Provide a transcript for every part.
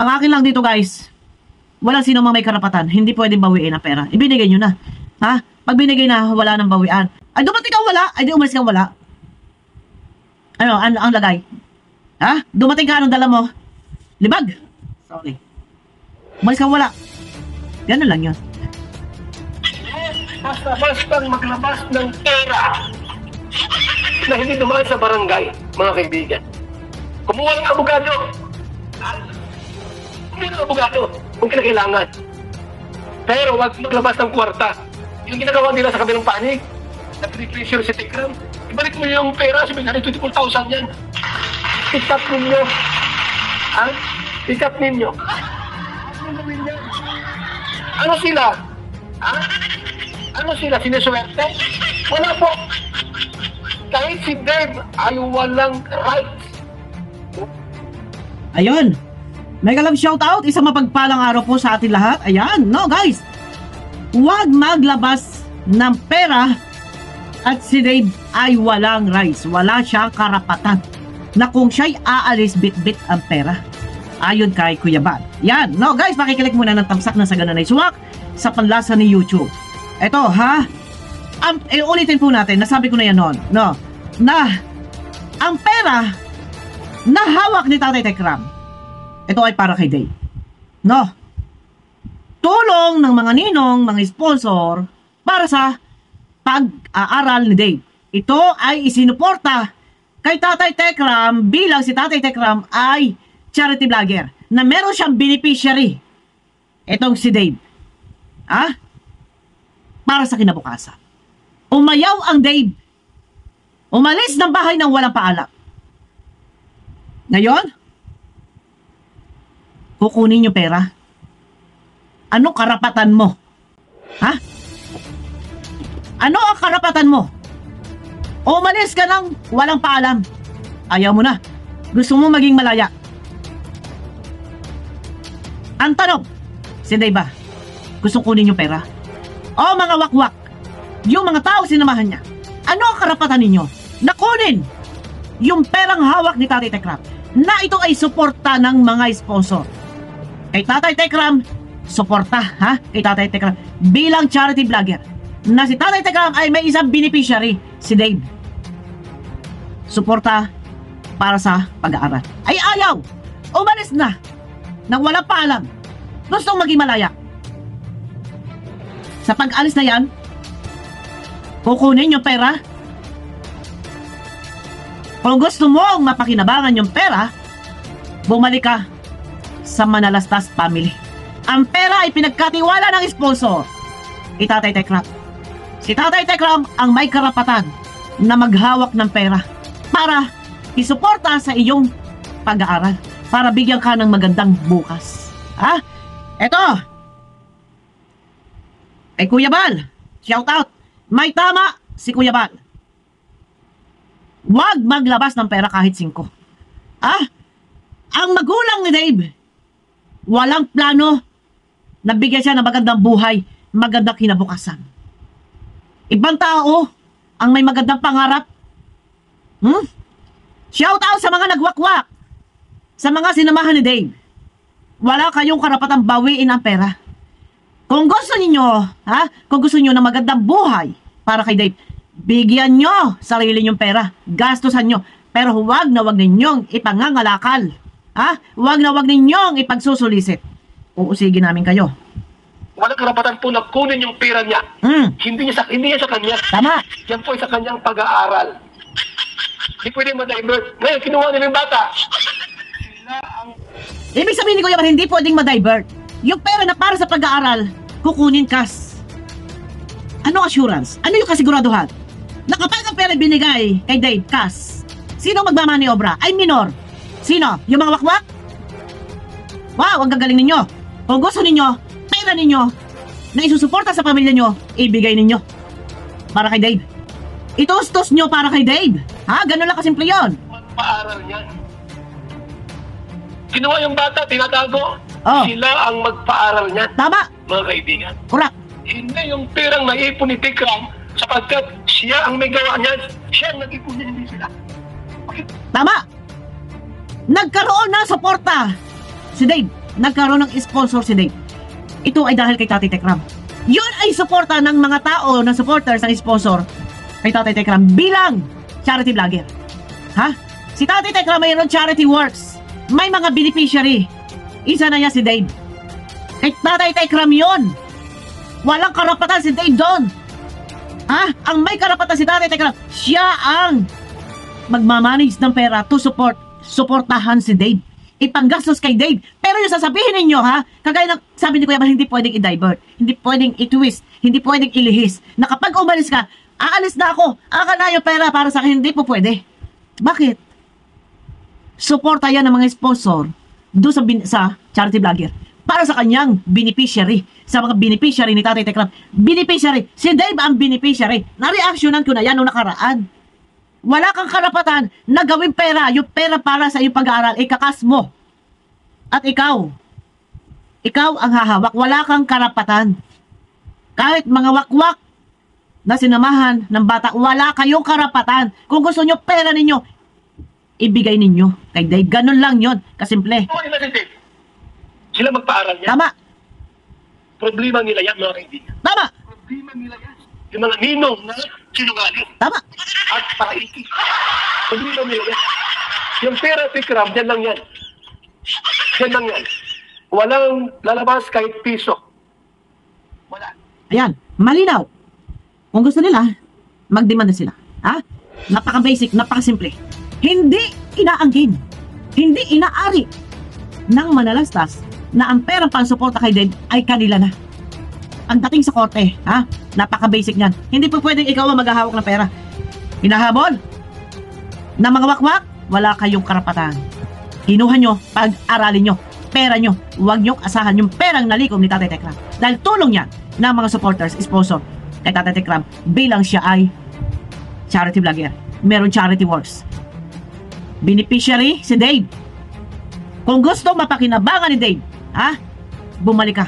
Ang akin lang dito guys, walang sino mang may karapatan, hindi pwedeng bawiin ang pera. Ibinigay nyo na. Ha? Pag binigay na, wala nang bawian. Ay, dumating kang wala, ay di umalis kang wala. Ano, ang lagay? Ha? Dumating ka, anong dala mo? Libag? Sorry. Umalis kang wala. Ganun lang yun. Basta-bastang maglabas ng pera na hindi dumaan sa barangay, mga kaibigan. Kumuha ng abogado. Kumuha ng abogado kung kinakailangan. Pero wag maglabas ng kwarta. Yung ginagawa nila sa kabilang panig, na pre-pressure si Tikram, ibalik mo yung pera, sabihin natin 24,000 yan. Pick-up ninyo. Ha? Pick-up ninyo. Ano gawin yan? Ano sila? Ha? Ano sila? Siniswerte? Wala po. Kahit si Dave ay walang rights. Ayun. Mega love shoutout. Isang mapagpalang araw po sa atin lahat. Ayan. No guys. Huwag maglabas ng pera at si Dave ay walang rights. Wala siyang karapatan na kung siya'y aalis bit-bit ang pera. Ayon kay Kuya Bal. Yan. No guys. Makikilik muna ng tamsak ng Sagana na Iswak sa panlasa ni YouTube. Eto ha. Ulitin po natin. Nasabi ko na yan noon. No. Na ang pera na hawak ni Tatay Tekram, ito ay para kay Dave. No. Tulong ng mga ninong, mga sponsor para sa pag-aaral ni Dave. Ito ay isinuporta kay Tatay Tekram bilang si Tatay Tekram ay charity vlogger na meron siyang beneficiary. Itong si Dave. Ah? Para sa kinabukasan. Umayaw ang Dave. Umalis ng bahay ng walang paalam. Ngayon, kukunin yung pera. Ano karapatan mo? Ha? Ano ang karapatan mo? Umalis ka ng walang paalam. Ayaw mo na. Gusto mo maging malaya. Ang tanong, si Dave ba, gustong kunin yung pera? O mga wakwak, yung mga tao sinamahan niya, ano ang karapatan ninyo na kunin yung perang hawak ni Tatay Tekram na ito ay suporta ng mga sponsor? Kay Tatay Tekram, suporta ha? Kay Tatay Tekram bilang charity vlogger na si Tatay Tekram ay may isang beneficiary, si Dave. Suporta para sa pag-aaral. Ay ayaw! Umalis na nang walang paalam. Gustong maging malaya. Sa pag-alis na yan, kukunin yung pera. Kung gusto mong mapakinabangan yung pera, bumalik ka sa Manalastas family. Ang pera ay pinagkatiwala ng sponsor, Tatay Tekram. Si Tatay Tekram ang may karapatan na maghawak ng pera para isuporta sa iyong pag-aaral, para bigyan ka ng magandang bukas. Ha? Eto, kay Kuya Bal, shout out. May tama si Kuya Bal. Huwag maglabas ng pera kahit 5. Ah? Ang magulang ni Dave, walang plano na bigyan siya ng magandang buhay, magandang kinabukasan. Ibang tao ang may magandang pangarap. Shout out sa mga nagwakwak, sa mga sinamahan ni Dave. Wala kayong karapatang bawiin ang pera. Kung gusto niyo, ha? Kung gusto niyo ng magandang buhay para kay Dave, bigyan nyo sarili nyong pera, gastusan nyo, pero huwag na huwag ninyong ipangangalakal. Ha? Huwag na huwag ninyong ipagsusulisit. Uusigin namin kayo. Walang karapatan po na kunin yung pera niya. Hindi niya sa kanya. Tama. Yan po ay sa kanyang pag-aaral. Hindi pwede ma-divert. Ngayon, kinuha nila yung bata. Sila ang... Ibig sabihin ni Kuya Bal, hindi pwedeng ma-divert. Yung pera na para sa pag-aaral, kukunin cash. Ano assurance? Ano yung kasiguraduhan? Na kapag ang pera binigay kay Dave cash, sino magmamaniobra? Ay minor. Sino? Yung mga wakwak? Wow, ang gagaling ninyo. Kung gusto ninyo, pera ninyo na isusuporta sa pamilya nyo, ibigay ninyo para kay Dave. Itustos nyo para kay Dave. Ha? Ganun lang kasimple yun. Magpaaral niyan. Kinuha yung bata, tinatago. Oh. Sila ang magpaaral niyan. Tama. Mga kaibigan. Correct. Hindi yung perang naipon ni Tikram sapagkat siya ang may gawa niyan. Siya ang nag-ipon niya, hindi sila. Okay. Tama. Nagkaroon ng suporta si Dave, nagkaroon ng sponsor si Dave, ito ay dahil kay Tatay Tekram. Yun ay suporta ng mga tao na supporters ng sponsor kay Tatay Tekram bilang charity vlogger. Ha? Si Tatay Tekram mayroon charity works. May mga beneficiary. Isa na niya si Dave. Kay Tatay Tekram yun. Walang karapatan si Dave doon. Ha? Ang may karapatan si Tatay Tekram, siya ang magmamanage ng pera to suportahan si Dave. Ipanggastos kay Dave. Pero yung sasabihin ninyo, ha? Kagaya ng sabi ni Kuya Bal, hindi pwedeng i-divert. Hindi pwedeng i-twist. Hindi pwedeng ilihis. Na kapag umalis ka, aalis na ako. Aka na yung pera para sa akin. Hindi po pwede. Bakit? Suporta yan ng mga sponsor doon sa charity vlogger. Para sa kanyang beneficiary. Sa mga beneficiary ni Tatay Tekram. Beneficiary. Si Dave ang beneficiary. Na-reactionan ko na yan noong nakaraan. Wala kang karapatan na gawin pera. Yung pera para sa iyong pag-aaral, ikakas mo. At ikaw ang hahawak. Wala kang karapatan. Kahit mga wakwak na sinamahan ng bata, wala kayong karapatan. Kung gusto nyo pera ninyo, ibigay ninyo kay Dave. Ganun lang yon, kasimple. Okay na si Dave. Sila magpaaral niya. Tama. Problema nila yan, mga kaibigan. Tama. Problema nila yan. Yung mga ninong na sinungaling. Tama. At paraiki. Problema nila yan. Yung pera Tekram, yan lang yan. Yan lang yan. Walang lalabas kahit piso. Wala. Ayan, malinaw. Kung gusto nila, mag-demand na sila. Ha? Napaka-basic, napaka-simple. Hindi inaanggin, hindi inaari ng manalastas na ang perang pansuporta kay Dave ay kanila na. Ang dating sa korte, ha? Napaka-basic niyan. Hindi po pwedeng ikaw ang maghahawak ng pera. Hinahabol na mga wakwak, wala kayong karapatan. Hinuha nyo, pag-aralin nyo, pera nyo. Huwag nyo asahan yung perang nalikom ni Tatay Tekram. Dahil tulong yan ng mga supporters, sponsor kay Tatay Tekram bilang siya ay charity vlogger. Meron charity works. Beneficiary si Dave. Kung gusto mapakinabangan ni Dave, ha? Bumalik ka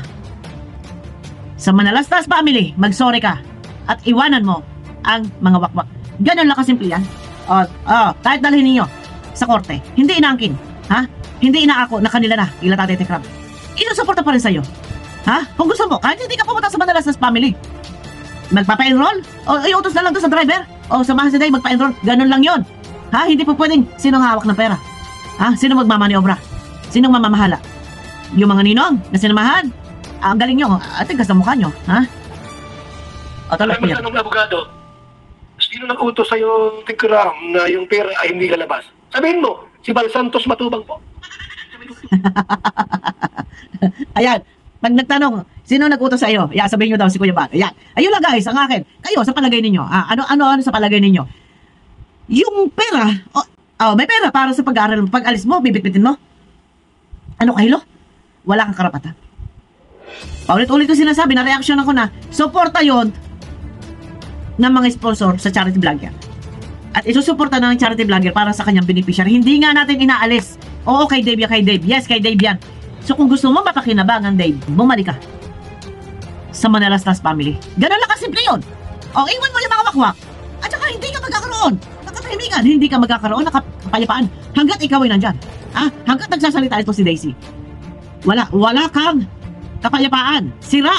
sa Manalastas family, mag-sorry ka at iwanan mo ang mga wakwak. Ganun lang kasimple yan. Kahit dalhin ninyo sa korte, hindi inaangkin, ha? Hindi inaako na kanila na, ila Tatay Tekram. Inusuporta pa rin sa'yo. Ha? Kung gusto mo, kahit hindi ka pumunta sa Manalastas family, magpapa-enroll, o iutos na lang doon sa driver, o samahan si Dave, magpa-enroll. Ganun lang yon. Ha? Hindi po pwedeng sinong hawak ng pera. Ha? Sinong magmamaniobra? Sinong mamamahala? Yung mga ninong na sinamahan. Ang galing nyo, ating ka sa mukha nyo. Ha? O talak po yan. Alam mo ng abogado, sino nag-utos sa'yo, Tekram, na yung pera ay hindi lalabas? Sabihin mo, si Bal Santos Matubang po. Ayan. Pag nagtanong, sino nag-utos sa iyo? Yeah, sabihin nyo daw si Kuya Bal. Ayan. Ayun lang guys, ang akin. Kayo, sa palagay ninyo. Ano sa palagay ninyo? Yung pera, may pera para sa pag-aaral. Pag alis mo, bibitbitin mo. Ano kahilo? Wala kang karapatan. Paulit-ulit ko sinasabi, na-reaction ako na, suporta yon ng mga sponsor sa charity vlogger. At isusuporta ng charity vlogger para sa kanyang beneficiary. Hindi nga natin inaalis. Oo, kay Dave yan, kay Dave. Yes, kay Dave yan. So kung gusto mo mapakinabangan, Dave, bumalik ka sa Manalastas family. Ganun lang kasimple yun. O, iwan mo yung mga wakwak. At saka hindi ka magkakaroon ng katahimikan. Hindi ka magkakaroon ng kapayapaan hanggat ikaw ay nandyan. Hanggat nagsasalita ito si Daisy. Wala kang kapayapaan. Sira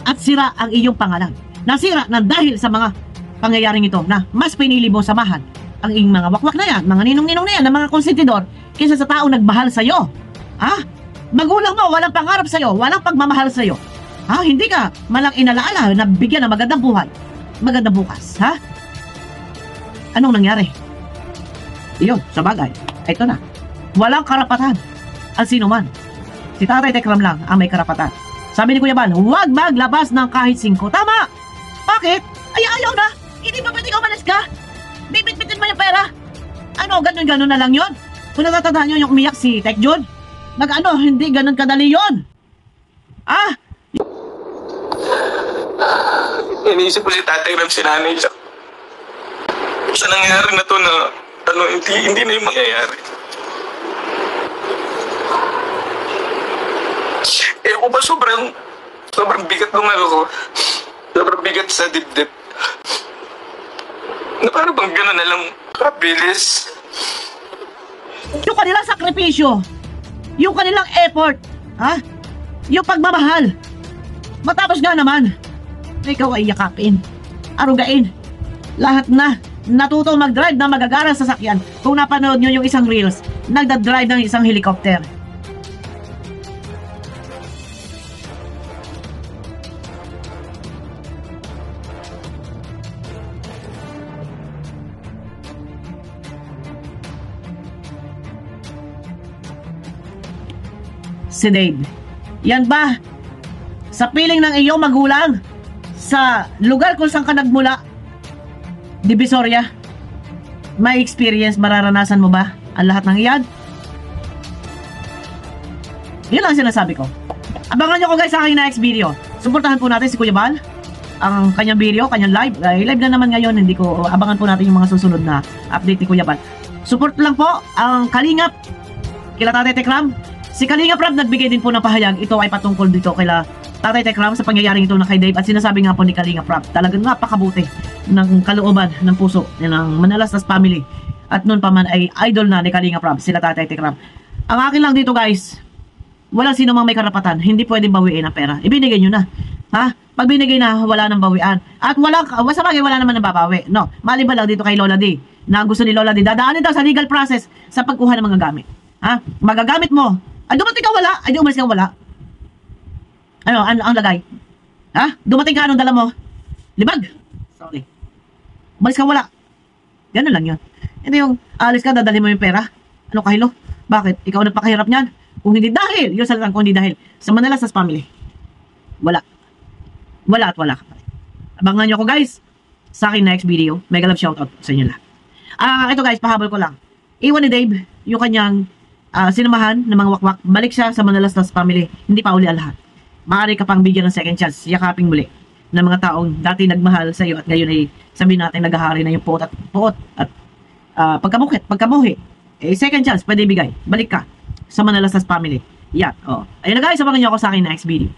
at sira ang iyong pangalan. Nasira na dahil sa mga pangyayaring ito na mas pinili mo samahan ang iyong mga wakwak na yan, mga ninong-ninong na yan, na mga konsentidor kaysa sa taong nagmahal sa'yo. Magulang mo, walang pangarap sa'yo, walang pagmamahal sa'yo. Hindi ka malang inalaala na bigyan ng magandang buhay, magandang bukas. Anong nangyari? Iyon, sa bagay, ito na. Walang karapatan ang sino man. Si Tatay Tekram lang ang may karapatan. Sabi ni Kuya Bal, huwag maglabas ng kahit 5. Tama! Bakit? Ayaw na! Hindi ba pwede ka umalis ka? Bibit-bitin mo yung pera? Ganun-ganun na lang yon. Kung natatandaan nyo yung umiyak si Tek Jun, hindi ganun kadali yon. Iniisip ko si Tatay Ram, si nanay siya. Sa nangyari na to na, hindi na yung mangyayari. Ko ba sobrang bigat ng ko. Sobrang bigat sa dibdib. Na parang bang gano'n na lang kabilis. Yung kanilang sakripisyo, yung kanilang effort, ha? Yung pagmamahal. Matapos nga naman, ikaw ay yakapin, arugain, lahat na natuto mag-drive na magagarang sasakyan. Kung napanood nyo yung isang reels, nagda-drive ng isang helicopter. Si Dave, yan ba sa piling ng iyong magulang sa lugar kung saan ka nagmula, Divisoria, may experience, mararanasan mo ba ang lahat ng iyan? Yun lang sinasabi ko. Abangan nyo ko guys sa aking next video. Suportahan po natin si Kuya Bal, ang kanyang video, kanyang live. Live na naman ngayon, hindi ko, abangan po natin yung mga susunod na update ni Kuya Bal. Support lang po ang Kalingap kila Tatay Tekram. Si Kalingap Rob nagbigay din po ng pahayag. Ito ay patungkol dito kila Tatay Tekram sa pangyayaring ito na kay Dave. At sinasabi nga po ni Kalingap Rob, talagang napakabuti ng kalooban ng puso ng Manalastas family. At noon pa man ay idol na ni Kalingap Rob, sila Tatay Tekram. Ang akin lang dito guys, walang sino mang may karapatan, hindi pwedeng bawiin ang pera. Ibinigay nyo na. Ha? Pag binigay na, wala nang bawian. At wala naman nang babawi. No, maliban lang dito kay Lola D, na gusto ni Lola D, dadaanin daw sa legal process sa pagkuha ng mga gamit. Ha? Magagamit mo. Ay, dumating ka wala. Ay, di umalis ka wala. Ano, ang lagay? Ha? Dumating ka, anong dala mo? Libag. Sorry. Umalis ka wala. Ganun lang yun. Hindi yung, alis ka, dadali mo yung pera. Ano kahilo? Bakit? Ikaw nagpakahirap niyan? Kung hindi dahil, yun sa lang kung hindi dahil. Sa Manalastas family. Wala. Wala at wala ka pa. Abangan nyo ako guys sa aking next video. Mega love shoutout sa inyo lahat. Ito guys, pahabol ko lang. Iwan ni Dave yung kanyang sinamahan ng mga wakwak. Balik siya sa Manalastas family. Hindi pa uli ang lahat. Maaari ka pang bigyan ng second chance. Yakaping muli ng mga taong dati nagmahal sa iyo at ngayon ay sabihin natin naghahari na yung puot at pagkamuhi. Second chance, pwede ibigay. Balik ka sa Manalastas family. Yan. Ayun na guys, abangan nyo ako sa akin next video.